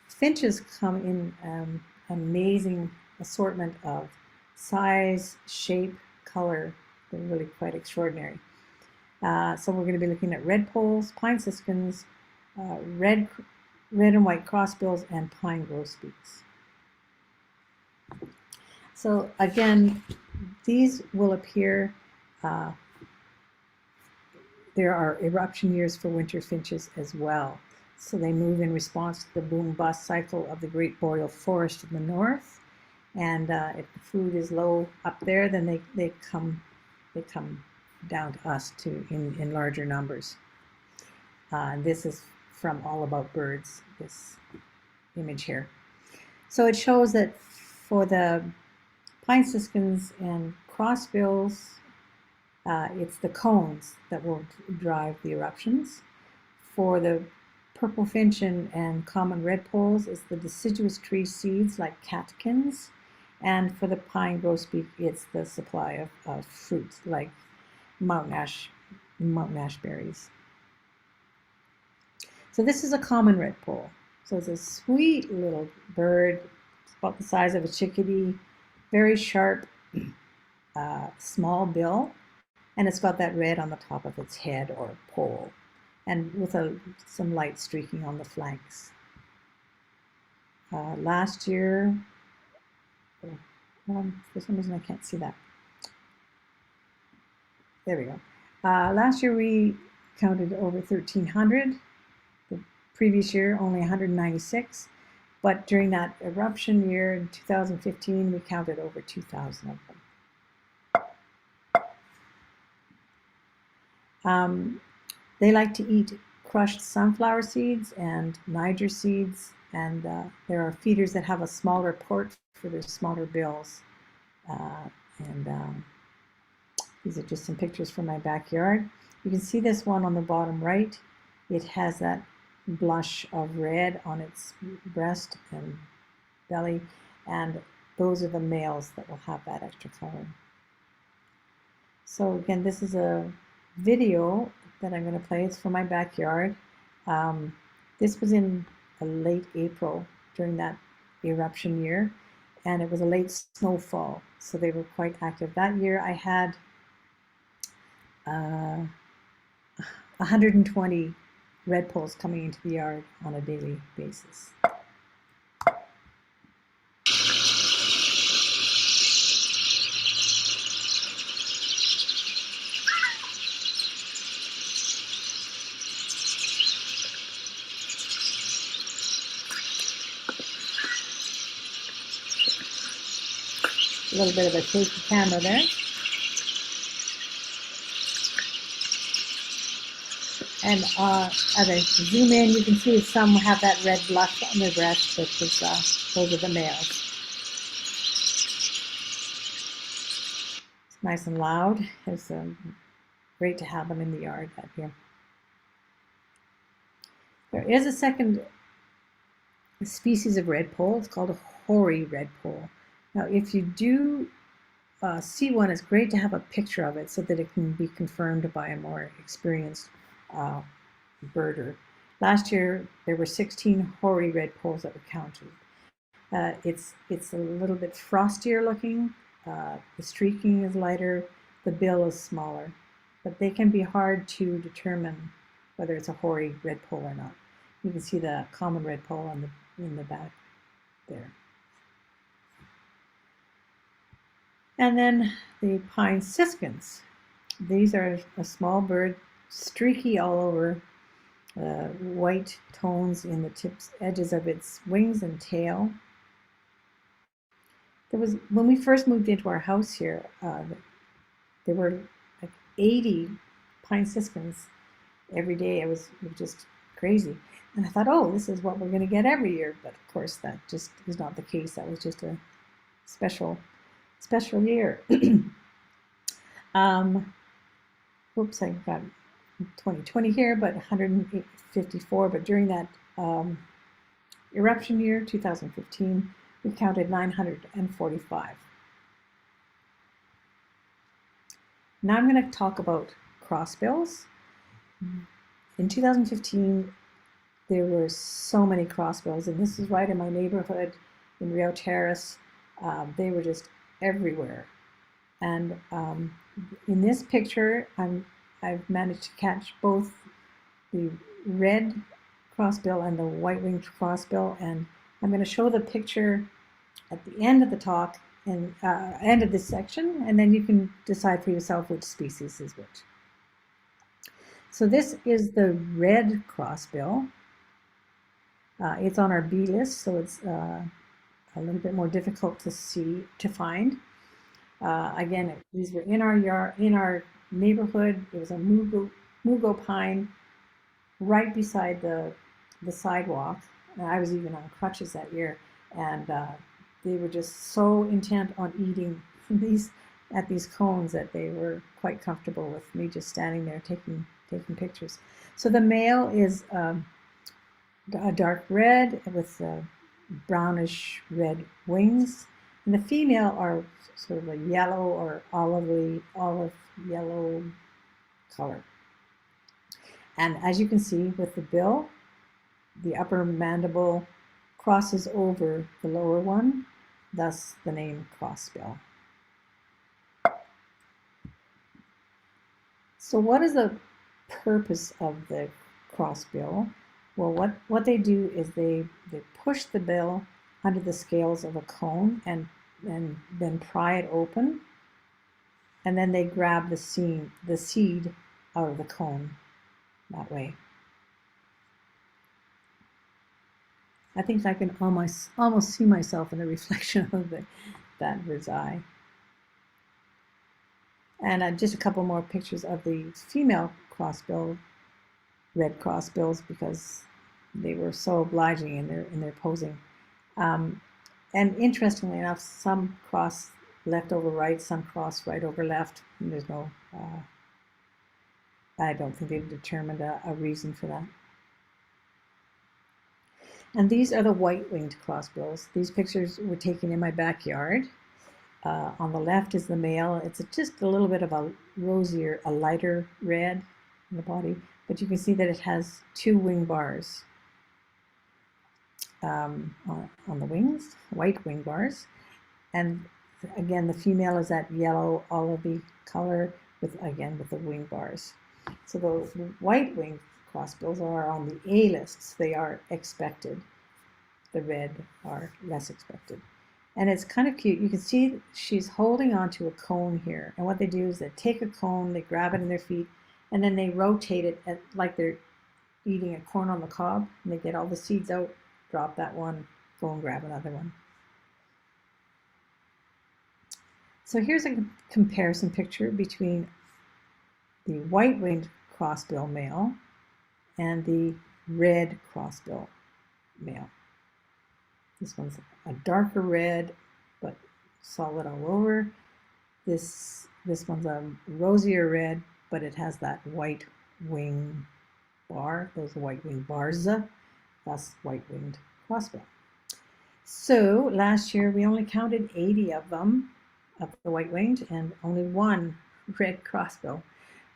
finches come in an amazing assortment of size, shape, color. They're really quite extraordinary. So we're going to be looking at red poles, pine siskins, red and white crossbills, and pine grosbeaks. So again, these will appear, there are eruption years for winter finches as well. So they move in response to the boom-bust cycle of the Great Boreal Forest in the north. And if the food is low up there, then they come down to us in larger numbers. And this is from All About Birds, this image here. So it shows that for the pine siskins and crossbills, it's the cones that will drive the eruptions. For the purple finch and common red poles, it's the deciduous tree seeds like catkins. And for the pine grosbeak, it's the supply of fruits like mountain ash berries. So this is a common red pole. So it's a sweet little bird. It's about the size of a chickadee, very sharp, small bill, and it's got that red on the top of its head or pole, and with some light streaking on the flanks. Last year, for some reason I can't see that. There we go. Last year we counted over 1,300. The previous year only 196. But during that eruption year in 2015, we counted over 2,000 of them. They like to eat crushed sunflower seeds and Niger seeds, and there are feeders that have a smaller port for their smaller bills. These are just some pictures from my backyard. You can see this one on the bottom right. It has that blush of red on its breast and belly, and those are the males that will have that extra color. So again, this is a video that I'm going to play. It's from my backyard. This was in a late April during that eruption year, and it was a late snowfall, so they were quite active. That year I had 120 red poles coming into the yard on a daily basis. A little bit of a shaky camera there. And as I zoom in, you can see some have that red blush on their breast, which is, those are the males. It's nice and loud. There's great to have them in the yard that year. There is a second species of redpoll. It's called a hoary redpoll. Now, if you do see one, it's great to have a picture of it so that it can be confirmed by a more experienced birder. Last year, there were 16 hoary redpolls that were counted. It's a little bit frostier looking. The streaking is lighter. The bill is smaller, but they can be hard to determine whether it's a hoary redpoll or not. You can see the common redpoll in the back there. And then the pine siskins. These are a small bird, streaky all over, white tones in the tips, edges of its wings and tail. When we first moved into our house here, there were like 80 pine siskins every day. It was just crazy. And I thought, oh, this is what we're going to get every year. But of course, that just is not the case. That was just a special year. Oops, I got 2020 here, but 154. But during that eruption year, 2015, we counted 945. Now I'm going to talk about crossbills. In 2015, there were so many crossbills, and this is right in my neighborhood in Rio Terrace. They were just everywhere. And in this picture, I've managed to catch both the red crossbill and the white-winged crossbill, and I'm going to show the picture at the end of the talk and end of this section, and then you can decide for yourself which species is which. So this is the red crossbill. It's on our B list, so it's a little bit more difficult to find. Again, these were in our yard, in our neighborhood. It was a mugo pine right beside the sidewalk. And I was even on crutches that year, and they were just so intent on eating these cones that they were quite comfortable with me just standing there taking pictures. So the male is a dark red with brownish red wings, and the female are sort of a yellow or olive yellow color. And as you can see with the bill, the upper mandible crosses over the lower one, thus the name crossbill. So what is the purpose of the crossbill? Well, what they do is they push the bill under the scales of a cone and then pry it open, and then they grab the seed out of the cone that way. I think I can almost see myself in the reflection of that bird's eye. And just a couple more pictures of the female crossbill, red crossbills, because they were so obliging in their posing. And interestingly enough, some cross left over right, some cross right over left. And there's no, I don't think they've determined a reason for that. And these are the white-winged crossbills. These pictures were taken in my backyard. On the left is the male. It's just a little bit of a rosier, a lighter red in the body, but you can see that it has 2 wing bars on the wings, white wing bars. And again, the female is that yellow olivey color with the wing bars. So the white-winged crossbills are on the A lists. They are expected. The red are less expected. And it's kind of cute. You can see she's holding onto a cone here. And what they do is they take a cone, they grab it in their feet, and then they rotate it like they're eating a corn on the cob. And they get all the seeds out, drop that one, go and grab another one. So here's a comparison picture between the white-winged crossbill male and the red crossbill male. This one's a darker red, but solid all over. This one's a rosier red, but it has that white wing bar, those white wing bars, thus white-winged crossbill. So last year we only counted 80 of them, of the white-winged, and only one red crossbill.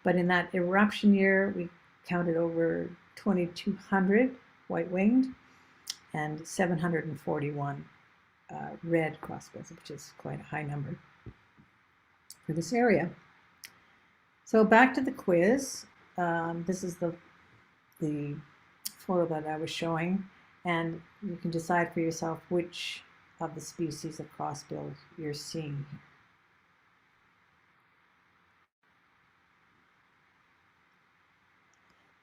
But in that eruption year, we counted over 2,200 white-winged and 741 red crossbills, which is quite a high number for this area. So back to the quiz. This is the photo that I was showing, and you can decide for yourself which of the species of crossbill you're seeing here.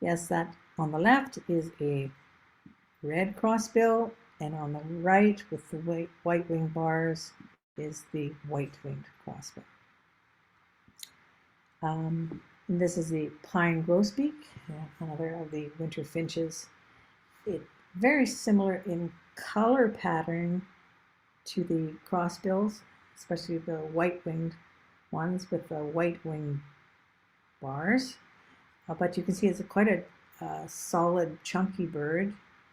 Yes, that on the left is a red crossbill, and on the right with the white wing bars is the white-winged crossbill. And this is the pine grosbeak, another of the winter finches. It's very similar in color pattern to the crossbills, especially the white-winged ones with the white wing bars. But you can see it's quite a solid, chunky bird,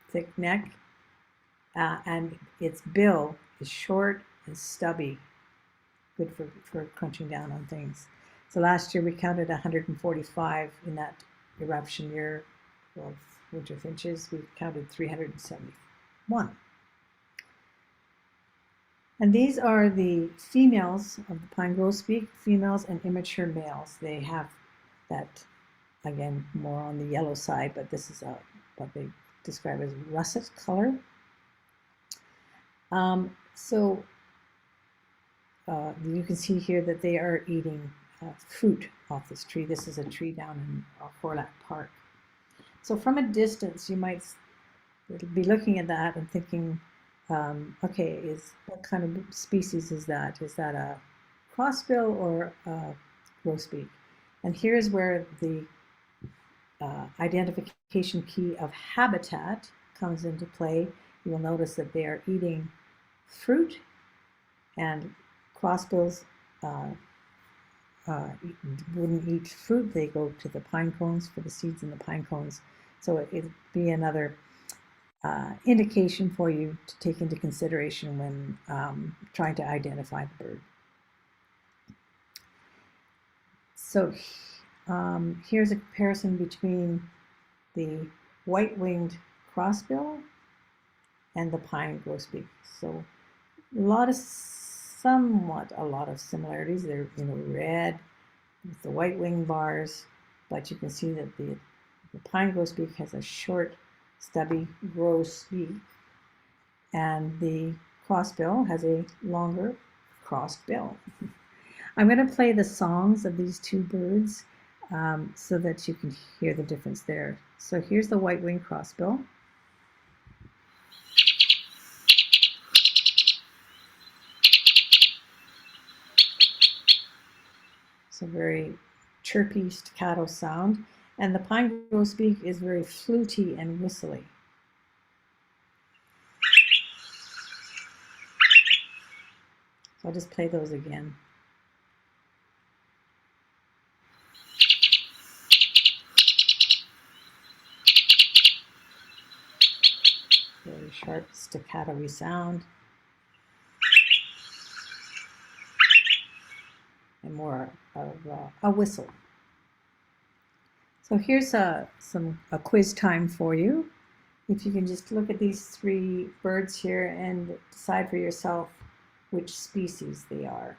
thick neck, and its bill is short and stubby, good for crunching down on things. So last year we counted 145 in that eruption year of winter finches. We counted 371. And these are the females of the pine grosbeak, females and immature males. They have that, again, more on the yellow side, but this is what they describe as russet color. You can see here that they are eating fruit off this tree. This is a tree down in Hurlburt Park. So from a distance, you might be looking at that and thinking, okay, what kind of species is that? Is that a crossbill or a grosbeak? And here's where the identification key of habitat comes into play. You will notice that they are eating fruit, and crossbills wouldn't eat fruit. They go to the pine cones for the seeds in the pine cones. So it'd be another indication for you to take into consideration when trying to identify the bird. So here's a comparison between the white-winged crossbill and the pine grosbeak. So somewhat a lot of similarities. They're red with the white wing bars, but you can see that the pine grosbeak has a short, stubby, gross beak, and the crossbill has a longer crossed bill. I'm going to play the songs of these two birds so that you can hear the difference there. So here's the white-winged crossbill. It's a very chirpy staccato sound, and the pine grosbeak is very fluty and whistly. So I'll just play those again. Very sharp staccato-y sound. And more of a whistle. So here's a quiz time for you. If you can just look at these three birds here and decide for yourself which species they are.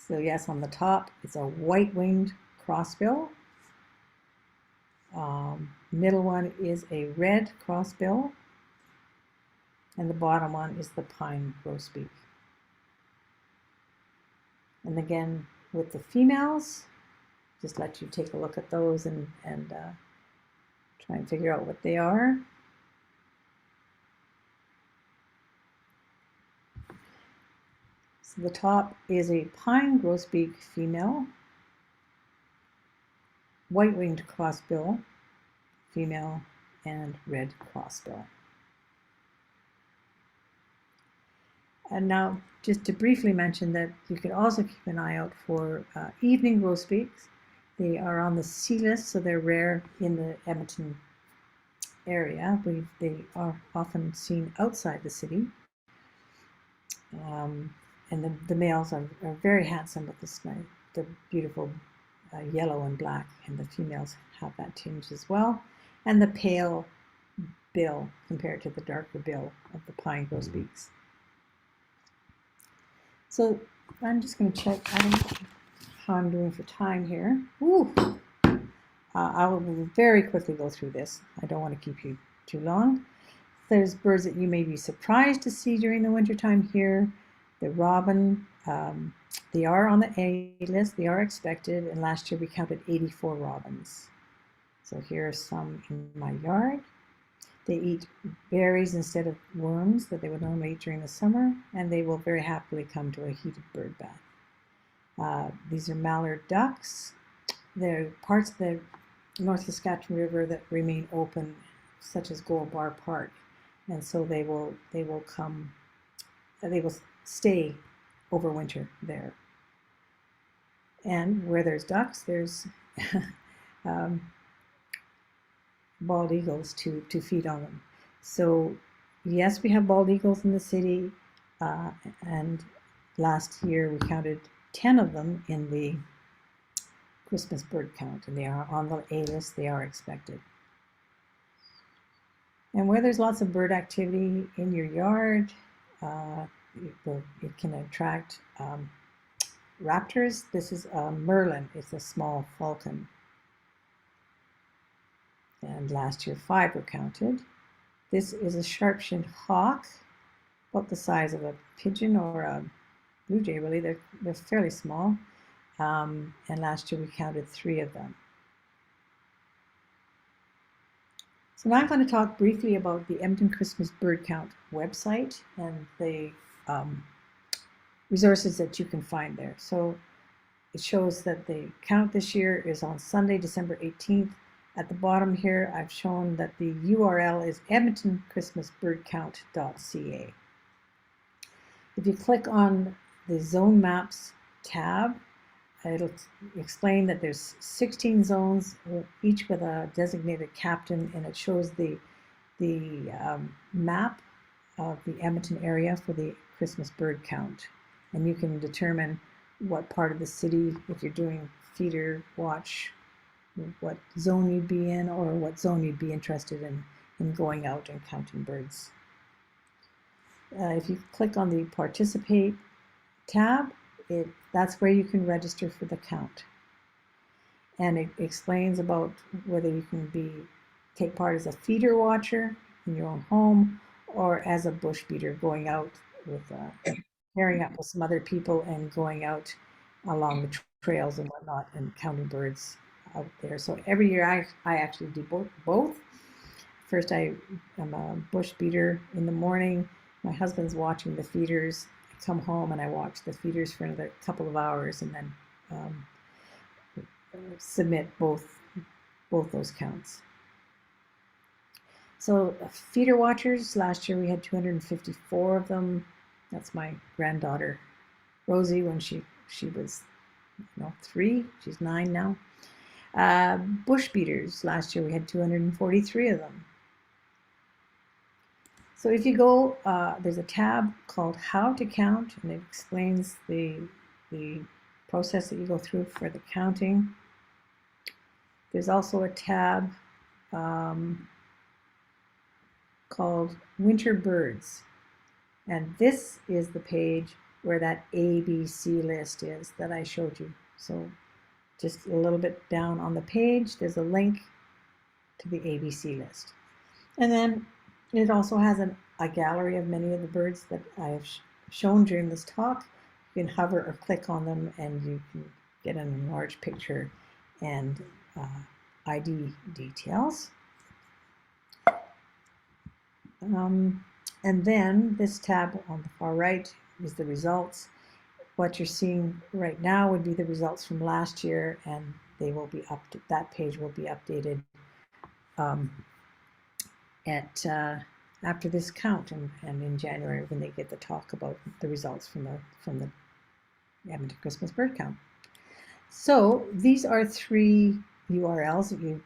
So yes, on the top, it's a white-winged crossbill. Middle one is a red crossbill, and the bottom one is the pine grosbeak. And again, with the females, just let you take a look at those and try and figure out what they are. So the top is a pine grosbeak female, white-winged crossbill female, and red crossbill. And now, just to briefly mention that you can also keep an eye out for evening grosbeaks. They are on the C list, so they're rare in the Edmonton area. They are often seen outside the city. And the males are very handsome with the beautiful yellow and black, and the females have that tinge as well. And the pale bill compared to the darker bill of the pine grosbeaks. So I'm just going to check how I'm doing for time here. I will very quickly go through this. I don't want to keep you too long. There's birds that you may be surprised to see during the wintertime here. The robin, they are on the A list, they are expected, and last year we counted 84 robins. So here are some in my yard. They eat berries instead of worms that they would normally eat during the summer, and they will very happily come to a heated bird bath. These are mallard ducks. There are parts of the North Saskatchewan River that remain open, such as Gold Bar Park, and so they will stay over winter there. And where there's ducks, there's bald eagles to feed on them. So yes, we have bald eagles in the city, and last year we counted 10 of them in the Christmas bird count, and they are on the A list, they are expected. And where there's lots of bird activity in your yard, it can attract raptors. This is a merlin, it's a small falcon. And last year 5 were counted. This is a sharp-shinned hawk, about the size of a pigeon or a blue jay, really. They're fairly small. And last year we counted 3 of them. So now I'm going to talk briefly about the Edmonton Christmas Bird Count website and the resources that you can find there. So it shows that the count this year is on Sunday, December 18th. At the bottom here, I've shown that the URL is edmontonchristmasbirdcount.ca. If you click on the Zone Maps tab, it'll explain that there's 16 zones, each with a designated captain, and it shows the map of the Edmonton area for the Christmas bird count. And you can determine what part of the city, if you're doing feeder watch, what zone you'd be in, or what zone you'd be interested in going out and counting birds. If you click on the Participate tab, that's where you can register for the count. And it explains about whether you can take part as a feeder watcher in your own home, or as a bush beater going out with pairing up with some other people and going out along the trails and whatnot and counting birds out there. So every year I actually do both. First I'm a bush beater in the morning. My husband's watching the feeders. I come home and I watch the feeders for another couple of hours, and then submit both those counts. So feeder watchers, last year we had 254 of them. That's my granddaughter Rosie when she was 3, she's 9 now. Bush beaters, last year we had 243 of them. So if you go, there's a tab called How to Count, and it explains the process that you go through for the counting. There's also a tab called Winter Birds, and this is the page where that ABC list is that I showed you. So just a little bit down on the page, there's a link to the ABC list. And then it also has a gallery of many of the birds that I have shown during this talk. You can hover or click on them and you can get an enlarged picture and ID details. And then this tab on the far right is the results. What you're seeing right now would be the results from last year, and they will be that page will be updated at after this count, and in January when they get to talk about the results from the Edmonton Christmas bird count. So these are 3 URLs that you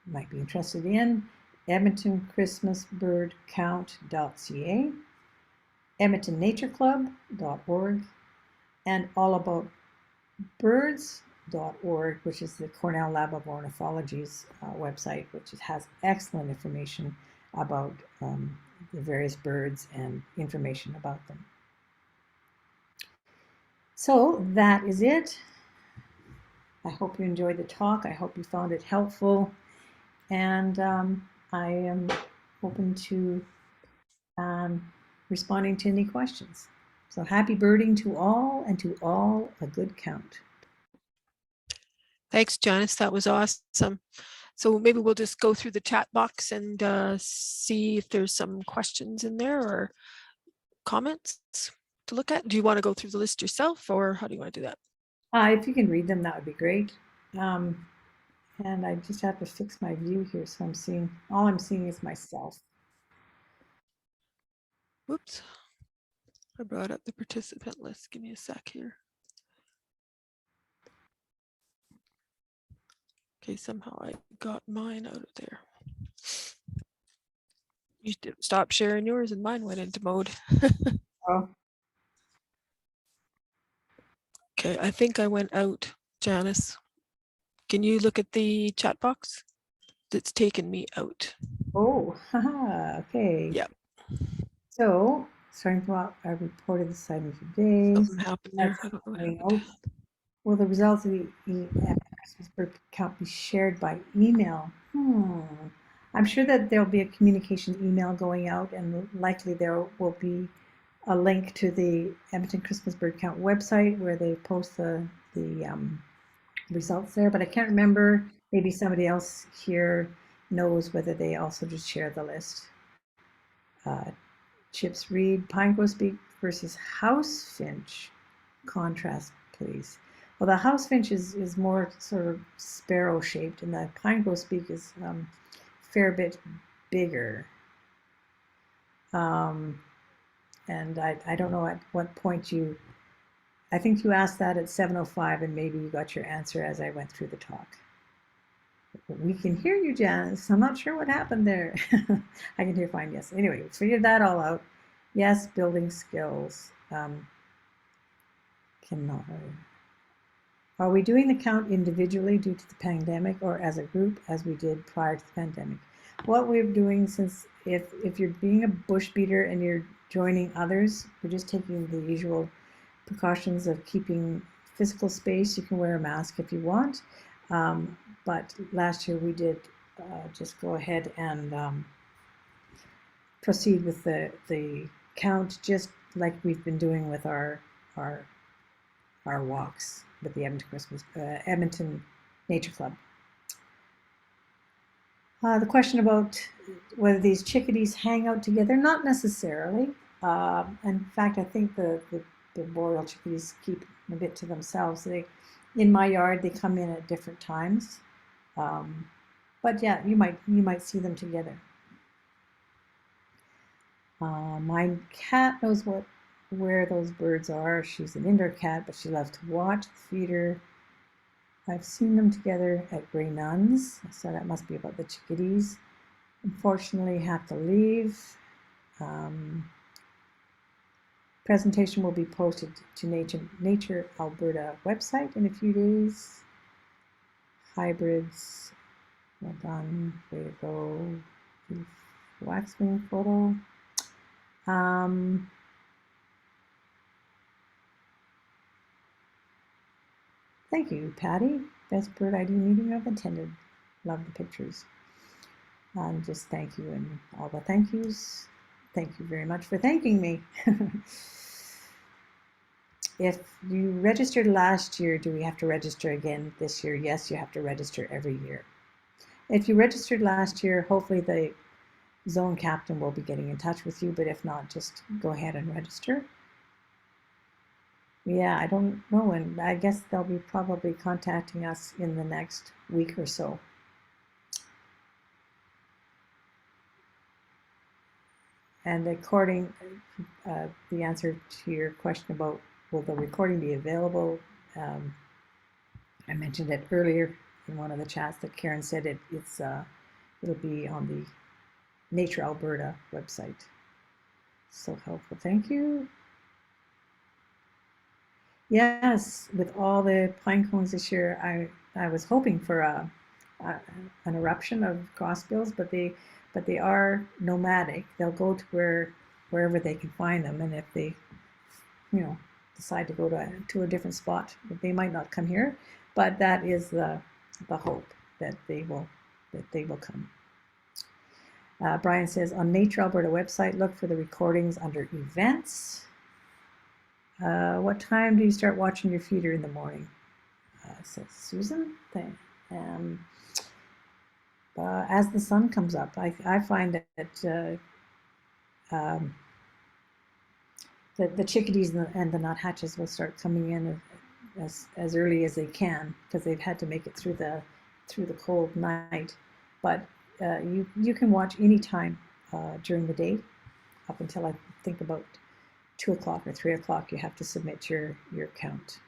might be interested in: edmontonchristmasbirdcount.ca, edmontonnatureclub.org, and allaboutbirds.org, which is the Cornell Lab of Ornithology's website, which has excellent information about the various birds and information about them. So that is it. I hope you enjoyed the talk. I hope you found it helpful. And I am open to responding to any questions. So happy birding to all, and to all a good count. Thanks, Janice. That was awesome. So maybe we'll just go through the chat box and see if there's some questions in there or comments to look at. Do you want to go through the list yourself, or how do you want to do that? If you can read them, that would be great. And I just have to fix my view here, so all I'm seeing is myself. Whoops. I brought up the participant list. Give me a sec here. Okay, somehow I got mine out of there. You didn't stop sharing yours and mine went into mode. Oh, Okay, I think I went out, Janice. Can you look at the chat box? That's taken me out. oh, haha, okay. Yep. So, starting from what I reported this item today. Something happened there. I don't know what happened. Will the results of the Christmas bird count be shared by email? I'm sure that there'll be a communication email going out, and likely there will be a link to the Edmonton Christmas bird count website where they post the results there. But I can't remember. Maybe somebody else here knows whether they also just share the list. Chips read pine grosbeak versus house finch. Contrast, please. Well, the house finch is more sort of sparrow shaped, and the pine grosbeak is a fair bit bigger. And I don't know at what point I think you asked that at 7:05, and maybe you got your answer as I went through the talk. We can hear you, Janice. I'm not sure what happened there. I can hear fine, yes. Anyway, figured that all out. Yes, building skills. Cannot. Are we doing the count individually due to the pandemic, or as a group as we did prior to the pandemic? What we're doing, since if you're being a bush beater and you're joining others, we're just taking the usual precautions of keeping physical space. You can wear a mask if you want. But last year we did just go ahead and proceed with the count, just like we've been doing with our walks with the Edmonton Nature Club. The question about whether these chickadees hang out together, not necessarily. In fact, I think the boreal chickadees keep a bit to themselves. In my yard, they come in at different times. But yeah, you might see them together. My cat knows where those birds are. She's an indoor cat, but she loves to watch the feeder. I've seen them together at Grey Nuns, so that must be about the chickadees. Unfortunately, have to leave. Presentation will be posted to Nature Alberta website in a few days. Hybrids, well done, way to go. Waxwing photo. Thank you, Patty. Best bird ID meeting I've attended. Love the pictures. And just thank you, and all the thank yous. Thank you very much for thanking me. If you registered last year, do we have to register again this year? Yes, you have to register every year. If you registered last year, hopefully the zone captain will be getting in touch with you, but if not, just go ahead and register. Yeah, I don't know, and I guess they'll be probably contacting us in the next week or so. and according, the answer to your question about will the recording be available, I mentioned it earlier in one of the chats that Karen said it'll be on the Nature Alberta website. So helpful, thank you. Yes, with all the pine cones this year, I was hoping for an eruption of crossbills, but they are nomadic. They'll go to wherever they can find them, and if they, decide to go to a different spot, they might not come here. But that is the hope that they will come. Brian says on Nature Alberta website, look for the recordings under events. What time do you start watching your feeder in the morning? Says Susan. As the sun comes up, I find that the chickadees and the nuthatches will start coming in as early as they can, because they've had to make it through the cold night. But you can watch any time during the day up until I think about 2 o'clock or 3 o'clock. You have to submit your count.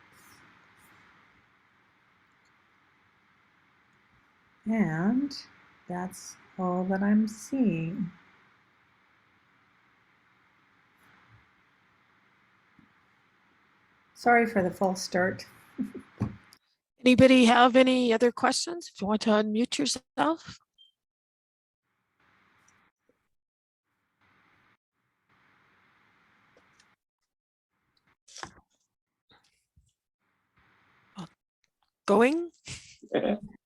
And that's all that I'm seeing. Sorry for the false start. Anybody have any other questions? If you want to unmute yourself. Going?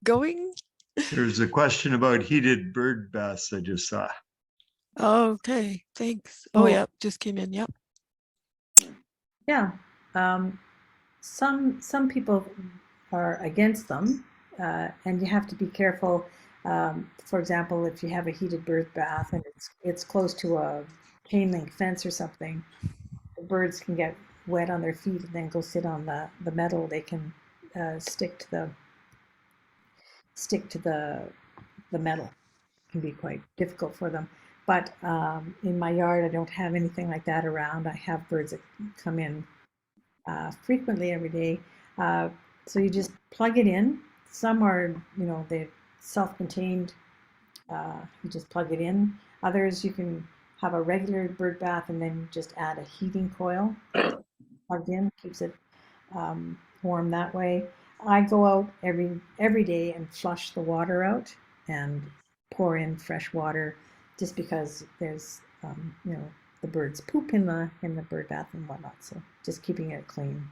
Going? There's a question about heated bird baths I just saw. Okay, thanks. Oh, Oh. yeah, just came in. Yep. Yeah, some people are against them, and you have to be careful. For example, if you have a heated bird bath and it's close to a chain link fence or something, the birds can get wet on their feet and then go sit on the metal. They can stick to the metal. It can be quite difficult for them. But in my yard, I don't have anything like that around. I have birds that come in frequently every day. So you just plug it in. Some are, they're self-contained. You just plug it in. Others, you can have a regular bird bath and then just add a heating coil plugged in, keeps it warm that way. I go out every day and flush the water out and pour in fresh water, just because there's the birds poop in the bird bath and whatnot. So just keeping it clean.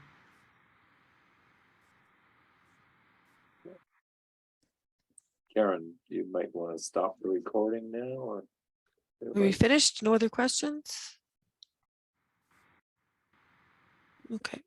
Karen, you might want to stop the recording now, or Are we finished? No other questions? Okay.